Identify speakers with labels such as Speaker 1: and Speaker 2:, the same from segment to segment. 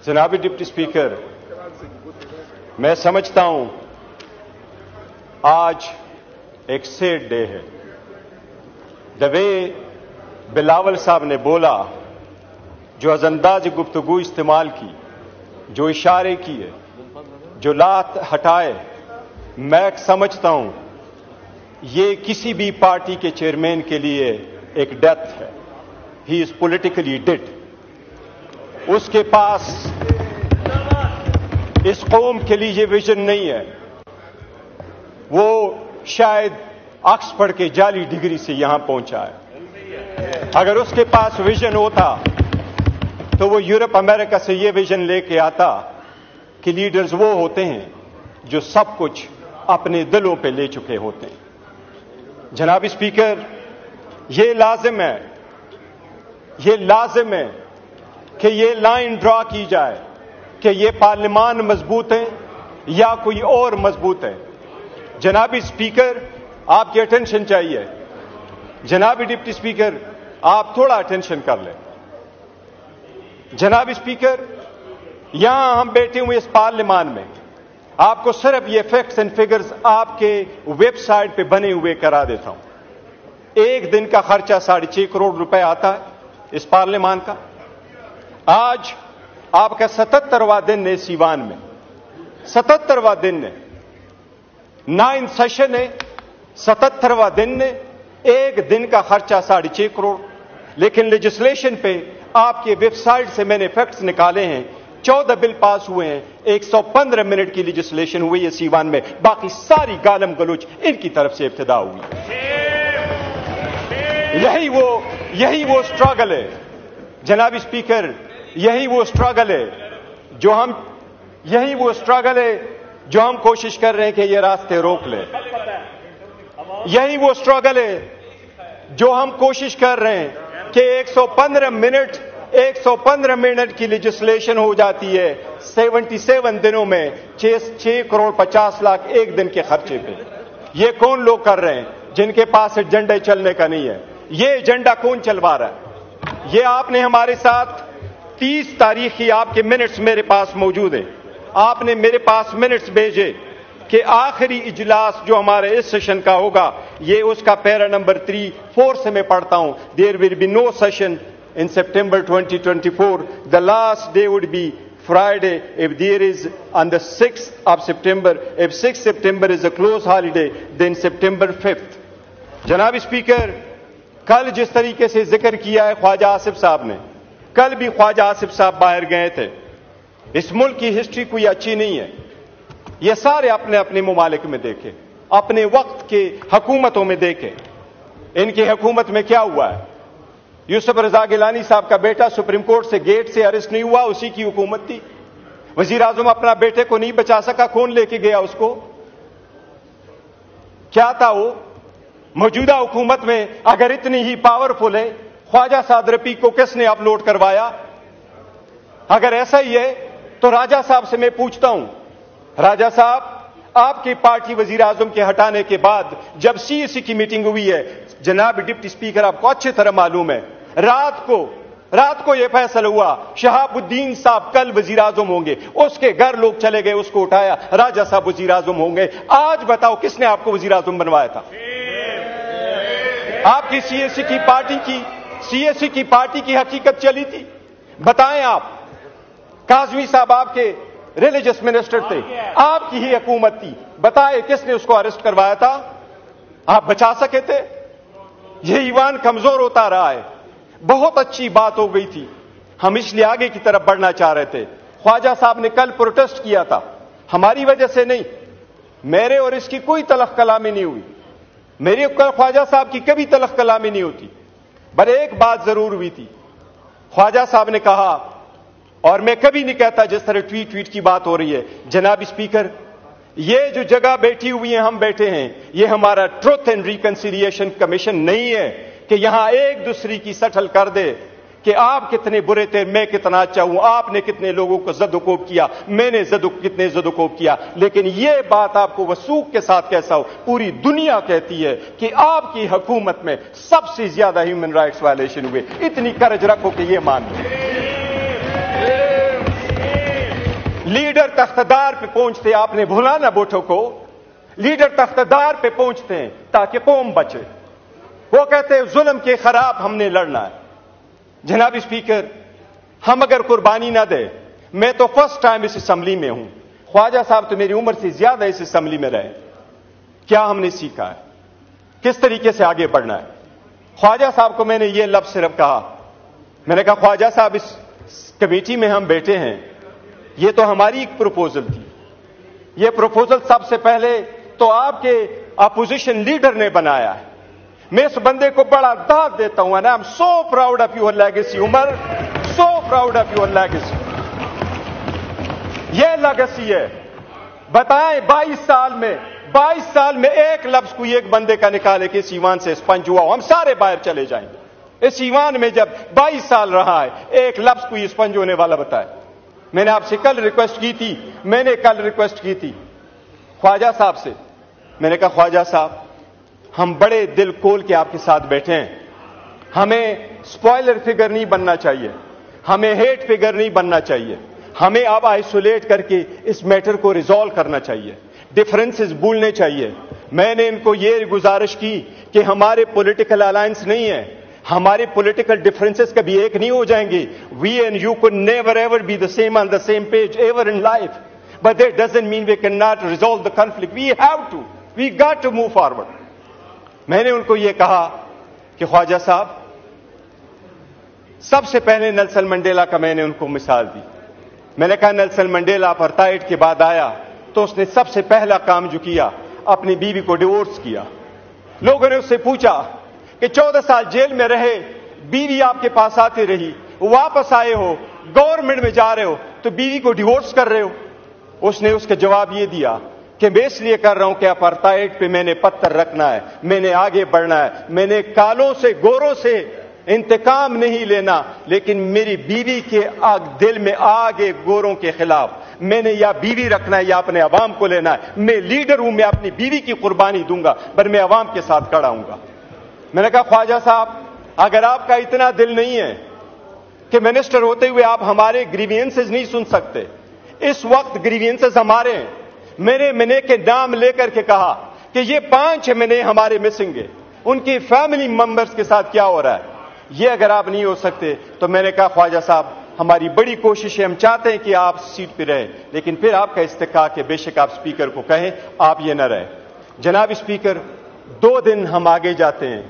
Speaker 1: जनाब deputy speaker, मैं समझता हूं आज एक सैड डे है। द वे बिलावल साहब ने बोला, जो अंदाज गुफ्तगू इस्तेमाल की, जो इशारे किए, जो लात हटाए, मैं समझता हूं ये किसी भी पार्टी के चेयरमैन के लिए एक डेथ है। He is politically dead. उसके पास इस कौम के लिए ये विजन नहीं है। वो शायद ऑक्सफोर्ड के जाली डिग्री से यहां पहुंचा है। अगर उसके पास विजन होता तो वो यूरोप अमेरिका से ये विजन लेके आता कि लीडर्स वो होते हैं जो सब कुछ अपने दिलों पे ले चुके होते हैं। जनाब स्पीकर, ये लाजिम है कि ये लाइन ड्रॉ की जाए कि ये पार्लियामान मजबूत है या कोई और मजबूत है। जनाब स्पीकर, आपकी अटेंशन चाहिए। जनाब डिप्टी स्पीकर, आप थोड़ा अटेंशन कर लें। जनाब स्पीकर, यहां हम बैठे हुए इस पार्लियामान में, आपको सिर्फ ये फैक्ट्स एंड फिगर्स आपके वेबसाइट पे बने हुए करा देता हूं। एक दिन का खर्चा 6.5 करोड़ रुपए आता है इस पार्लियामान का। आज आपका 77वां दिन है सीवान में, 77वां दिन है, 9 सेशन है, 77वां दिन है। एक दिन का खर्चा 6.5 करोड़। लेकिन लेजिस्लेशन पे आपके वेबसाइट से मैंने फैक्ट्स निकाले हैं, 14 बिल पास हुए हैं, 115 मिनट की लेजिस्लेशन हुई है सीवान में। बाकी सारी गालम गलोच इनकी तरफ से इब्तिदा हुई। यही वो स्ट्रगल है जनाब स्पीकर, यही वो स्ट्रगल है जो हम कोशिश कर रहे हैं कि ये रास्ते रोक लें। यही वो स्ट्रगल है जो हम कोशिश कर रहे हैं कि 115 मिनट की लेजिस्लेशन हो जाती है 77 दिनों में 6 करोड़ 50 लाख एक दिन के खर्चे पे। ये कौन लोग कर रहे हैं जिनके पास एजेंडा चलने का नहीं है? ये एजेंडा कौन चलवा रहा है? ये आपने हमारे साथ 30 तारीख की आपके मिनट्स मेरे पास मौजूद है। आपने मेरे पास मिनट्स भेजे कि आखिरी इजलास जो हमारे इस सेशन का होगा, ये उसका पैरा नंबर 3-4 से मैं पढ़ता हूं। There will be no session in September 2024. The last day would be Friday if there is on the 6th of September. If 6th September is a close holiday, then September 5th. जनाब speaker, कल जिस तरीके से जिक्र किया है ख्वाजा आसिफ साहब ने, कल भी ख्वाजा आसिफ साहब बाहर गए थे। इस मुल्क की हिस्ट्री कोई अच्छी नहीं है। ये सारे अपने अपने ममालिक में देखे, अपने वक्त के हुकूमतों में देखे, इनकी हुकूमत में क्या हुआ है। यूसुफ रजा गिलानी साहब का बेटा सुप्रीम कोर्ट से गेट से अरेस्ट नहीं हुआ, उसी की हुकूमत थी। वजीर आजम अपना बेटे को नहीं बचा सका, कौन लेके गया उसको? क्या था वो? मौजूदा हुकूमत में अगर इतनी ही पावरफुल है, ख्वाजा साद रफीक को किसने अपलोड करवाया? अगर ऐसा ही है तो राजा साहब से मैं पूछता हूं, राजा साहब, आपकी पार्टी वजीर आजम के हटाने के बाद जब सीएसी की मीटिंग हुई है, जनाब डिप्टी स्पीकर आपको अच्छी तरह मालूम है, रात को यह फैसला हुआ शहाबुद्दीन साहब कल वजीर आजम होंगे। उसके घर लोग चले गए, उसको उठाया, राजा साहब वजीर आजम होंगे। आज बताओ किसने आपको वजीर आजम बनवाया था? आपकी सीएसी की पार्टी की हकीकत चली थी। बताएं आप। काजमी साहब आपके रिलीजियस मिनिस्टर थे, आपकी ही हुकूमत थी। बताए किसने उसको अरेस्ट करवाया था? आप बचा सके थे? यह ईमान कमजोर होता रहा है। बहुत अच्छी बात हो गई थी, हम इसलिए आगे की तरफ बढ़ना चाह रहे थे। ख्वाजा साहब ने कल प्रोटेस्ट किया था, हमारी वजह से नहीं, मेरे और इसकी कोई तलख कलामी नहीं हुई। मेरी ख्वाजा साहब की कभी तलख कलामी नहीं होती। पर एक बात जरूर हुई थी, ख्वाजा साहब ने कहा, और मैं कभी नहीं कहता जिस तरह ट्वीट की बात हो रही है, जनाब स्पीकर, ये जो जगह बैठी हुई है, हम बैठे हैं, ये हमारा ट्रुथ एंड रिकंसिलिएशन कमीशन नहीं है कि यहां एक दूसरे की सटल कर दे कि आप कितने बुरे थे, मैं कितना अच्छा हूं, आपने कितने लोगों को जदोकोब किया, मैंने कितने जदोकोब किया। लेकिन यह बात आपको वसूख के साथ कैसा हो, पूरी दुनिया कहती है कि आपकी हुकूमत में सबसे ज्यादा ह्यूमन राइट्स वायलेशन हुए। इतनी करज रखो कि यह मान लो। लीडर तख्तदार पे पहुंचते, आपने भूला ना भुट्टो को, लीडर तख्तदार पे पहुंचते हैं ताकि कौम बचे। वो कहते हैं जुल्म के खिलाफ हमने लड़ना है। जनाब स्पीकर, हम अगर कुर्बानी ना दे, मैं तो फर्स्ट टाइम इस असेंबली में हूं, ख्वाजा साहब तो मेरी उम्र से ज्यादा इस असेंबली में रहे, क्या हमने सीखा है, किस तरीके से आगे बढ़ना है। ख्वाजा साहब को मैंने ये लफ्ज सिर्फ कहा, मैंने कहा ख्वाजा साहब इस कमेटी में हम बैठे हैं, ये तो हमारी एक प्रपोजल थी, ये प्रपोजल सबसे पहले तो आपके अपोजिशन लीडर ने बनाया है। मैं इस बंदे को बड़ा दाद देता हूं, I am so proud of your legacy Umar, so proud of your legacy. ये लेगेसी है। बताएं 22 साल में एक लफ्ज कोई एक बंदे का निकाले कि इस ईवान से स्पंज हुआ, हम सारे बाहर चले जाएंगे। इस ईवान में जब 22 साल रहा है, एक लफ्ज कोई स्पंज होने वाला बताए। मैंने आपसे कल रिक्वेस्ट की थी ख्वाजा साहब से, मैंने कहा ख्वाजा साहब हम बड़े दिल खोल के आपके साथ बैठे हैं, हमें स्पॉइलर फिगर नहीं बनना चाहिए, हमें हेट फिगर नहीं बनना चाहिए, हमें अब आइसोलेट करके इस मैटर को रिजॉल्व करना चाहिए, डिफरेंसेस भूलने चाहिए। मैंने इनको ये गुजारिश की कि हमारे पॉलिटिकल अलायंस नहीं है, हमारे पॉलिटिकल डिफरेंसेस कभी एक नहीं हो जाएंगे। We and you could never ever be the same on the same page ever in life, but that doesn't mean we can not resolve the conflict. We got to move forward. मैंने उनको ये कहा कि ख्वाजा साहब, सबसे पहले Nelson Mandela का मैंने उनको मिसाल दी। मैंने कहा नेल्सन मंडेला अपार्थाइड के बाद आया तो उसने सबसे पहला काम जो किया, अपनी बीवी को डिवोर्स किया। लोगों ने उससे पूछा कि 14 साल जेल में रहे, बीवी आपके पास आती रही, वापस आए हो, गवर्नमेंट में जा रहे हो, तो बीवी को डिवोर्स कर रहे हो। उसने उसका जवाब ये दिया कि मैं इसलिए कर रहा हूं कि अपार्थाइड पे मैंने पत्थर रखना है, मैंने आगे बढ़ना है, मैंने कालों से गोरों से इंतकाम नहीं लेना, लेकिन मेरी बीवी के दिल में आगे गोरों के खिलाफ मैंने या बीवी रखना है या अपने अवाम को लेना है। मैं लीडर हूं, मैं अपनी बीवी की कुर्बानी दूंगा, पर मैं अवाम के साथ खड़ा हूंगा। मैंने कहा ख्वाजा साहब, अगर आपका इतना दिल नहीं है कि मिनिस्टर होते हुए आप हमारे ग्रीवियंसेस नहीं सुन सकते, इस वक्त ग्रीवियंसेस हमारे हैं। मैंने के नाम लेकर के कहा कि ये 5 महीने हमारे मिसिंग है, उनकी फैमिली मेंबर्स के साथ क्या हो रहा है, ये अगर आप नहीं हो सकते तो मैंने कहा ख्वाजा साहब हमारी बड़ी कोशिश है, हम चाहते हैं कि आप सीट पे रहे, लेकिन फिर आपका इस्तेकाक है, बेशक आप स्पीकर को कहें आप ये न रहे। जनाब स्पीकर, 2 दिन हम आगे जाते हैं,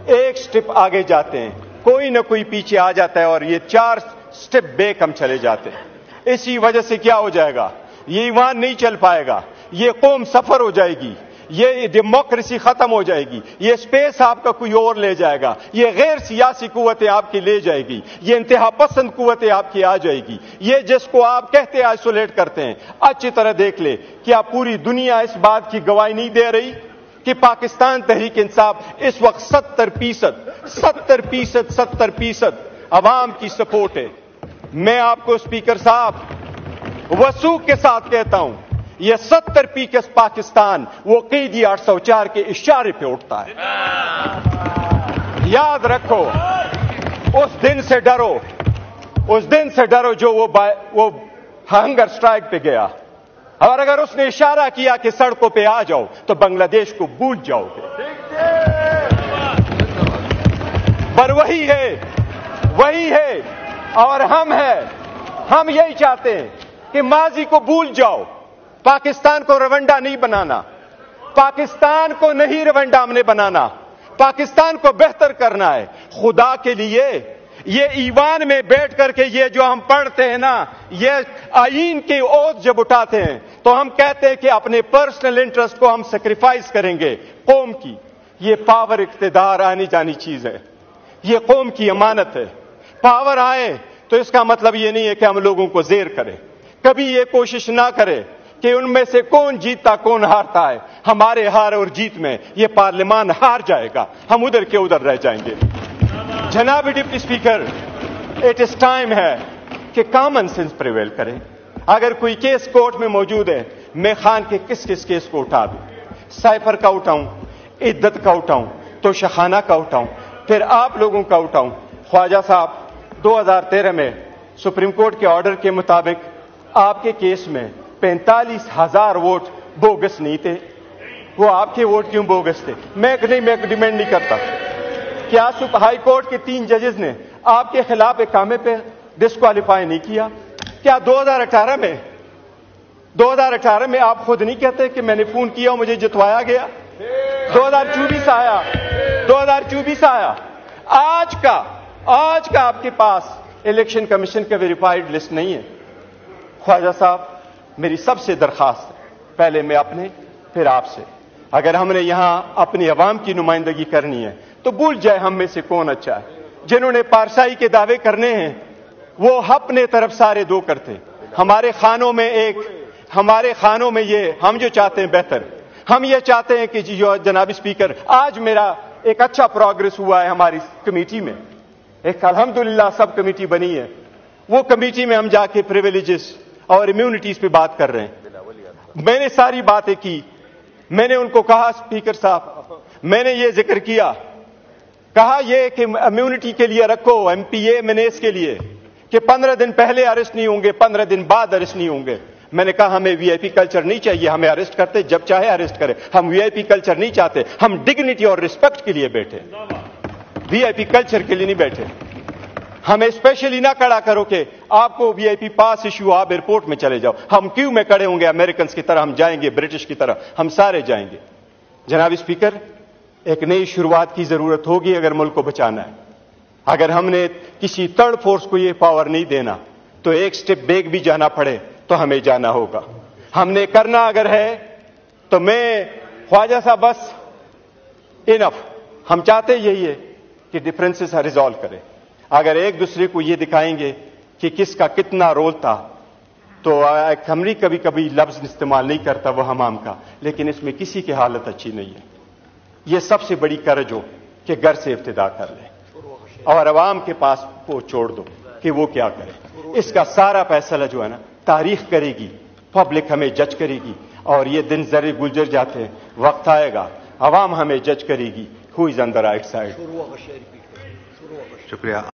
Speaker 1: एक स्टेप आगे जाते हैं, कोई ना कोई पीछे आ जाता है और ये 4 स्टेप बैक हम चले जाते हैं। इसी वजह से क्या हो जाएगा, ये ईवान नहीं चल पाएगा, ये कौम सफर हो जाएगी, ये डेमोक्रेसी खत्म हो जाएगी, ये स्पेस आपका कोई और ले जाएगा, ये गैर सियासी कुव्वतें आपकी ले जाएगी, ये इंतहा पसंद कुव्वतें आपकी आ जाएगी। ये जिसको आप कहते हैं आइसोलेट करते हैं, अच्छी तरह देख ले क्या पूरी दुनिया इस बात की गवाही नहीं दे रही कि पाकिस्तान तहरीक इंसाफ इस वक्त 70% अवाम की सपोर्ट है। मैं आपको स्पीकर साहब वसूख के साथ कहता हूं, ये 70% पाकिस्तान वो कैदी 804 के इशारे पे उठता है। याद रखो, उस दिन से डरो जो वो हंगर स्ट्राइक पे गया, और अगर उसने इशारा किया कि सड़कों पे आ जाओ तो बांग्लादेश को भूल जाओगे। पर वही है और हम यही चाहते हैं कि माजी को भूल जाओ, पाकिस्तान को रवंडा नहीं बनाना, पाकिस्तान को नहीं रवंडा हमने बनाना, पाकिस्तान को बेहतर करना है। खुदा के लिए ये ईवान में बैठ करके ये जो हम पढ़ते हैं ना, ये आईन की ओथ जब उठाते हैं तो हम कहते हैं कि अपने पर्सनल इंटरेस्ट को हम सेक्रीफाइस करेंगे कौम की। ये पावर इख्तिदार आनी जानी चीज है, ये कौम की अमानत है। पावर आए तो इसका मतलब ये नहीं है कि हम लोगों को जेर करें, कभी ये कोशिश ना करें कि उनमें से कौन जीतता कौन हारता है। हमारे हार और जीत में ये पार्लियामान हार जाएगा, हम उधर के उधर रह जाएंगे। जनाब deputy speaker, it is time है कि कॉमन सेंस प्रिवेल करें। अगर कोई केस कोर्ट में मौजूद है, मैं खान के किस किस केस को उठा दूं, साइफर का उठाऊं, इद्दत का उठाऊं, तो शखाना का उठाऊं, फिर आप लोगों का उठाऊं। ख्वाजा साहब 2013 में सुप्रीम कोर्ट के ऑर्डर के मुताबिक آپ کے کیس میں 45,000 ووٹ بوگس نہیں تھے. وہ آپ کے ووٹ کیوں بوگس تھے؟ میں ڈیمانڈ نہیں کرتا. کیا ہائی کورٹ کے 3 ججز نے آپ کے خلاف اقامے پہ ڈسکوالیفائی نہیں کیا؟ کیا 2018 میں آپ خود نہیں کہتے کہ میں نے فون کیا اور مجھے جتوایا گیا؟ 2024 آیا. آج کا آپ کے پاس الیکشن کمیشن کا ویریفائڈ لسٹ نہیں ہے. خواجہ صاحب، میری سب سے درخواست ہے، پہلے میں اپنے پھر آپ سے، اگر ہم نے یہاں اپنی عوام کی نمائندگی کرنی ہے تو بھول جائے ہم میں سے کون اچھا ہے. جنہوں نے پارسائی کے دعوے کرنے ہیں وہ اپنے طرف سارے دو کرتے. ہمارے خانوں میں یہ ہم جو چاہتے ہیں بہتر، ہم یہ چاہتے ہیں کہ جناب اسپیکر، آج میرا ایک اچھا پروگرس ہوا ہے ہماری کمیٹی میں. ایک الحمدللہ سب کمیٹی بنی ہے. وہ کمیٹی میں ہم جا کے پریویلیجز اور امیونٹیز پہ بات کر رہے ہیں. میں نے ساری باتیں کی. میں نے ان کو کہا اسپیکر صاحب، میں نے یہ ذکر کیا، کہا یہ کہ امیونٹی کے لیے رکھو ایم پی اے منیس کے لیے کہ 15 دن پہلے اریسٹ نہیں ہوں گے، 15 دن بعد اریسٹ نہیں ہوں گے. میں نے کہا ہمیں وی آئی پی کلچر نہیں چاہیے. ہمیں اریسٹ کرتے جب چاہے اریسٹ کرے. ہم وی آئی پی کلچر نہیں چاہتے. ہم ڈگنیٹی اور ریسپیکٹ کے لیے بیٹھے، وی آئی پی کلچر کے لیے نہیں بیٹھے. ہمیں اسپیشلی نہ کھڑا کرو کہ آپ کو وی آئی پی پاس ایشو، آپ ایئرپورٹ میں چلے جاؤ. ہم کیوں میں کھڑے ہوں گے امریکنز کی طرح؟ ہم جائیں گے برٹش کی طرح، ہم سارے جائیں گے. جناب اسپیکر، ایک نئی شروعات کی ضرورت ہوگی اگر ملک کو بچانا ہے. اگر ہم نے کسی تھرڈ فورس کو یہ پاور نہیں دینا تو ایک سٹیپ بیک بھی جانا پڑے تو ہمیں جانا ہوگا. ہم نے کرنا اگر ہے تو میں خواجہ صاحب بس انف. ہم چاہتے یہی ہے کہ ڈفرینسز ریزالو کریں. اگر ایک دوسرے کو یہ دکھائیں گے کہ کس کا کتنا رول تھا تو ہم نے کبھی کبھی لفظ استعمال نہیں کرتا وہ حمام کا، لیکن اس میں کسی کی حالت اچھی نہیں ہے. یہ سب سے بڑی کرج ہو کہ گھر سے ابتدا کر لیں اور عوام کے پاس وہ چھوڑ دو کہ وہ کیا کرے. اس کا سارا فیصلہ جو ہے نا تاریخ کرے گی، پبلک ہمیں جج کرے گی. اور یہ دن ذرے گزر جاتے ہیں، وقت آئے گا عوام ہمیں جج کرے گی. ہو از آن دی رائٹ سائڈ.
Speaker 2: شکریہ.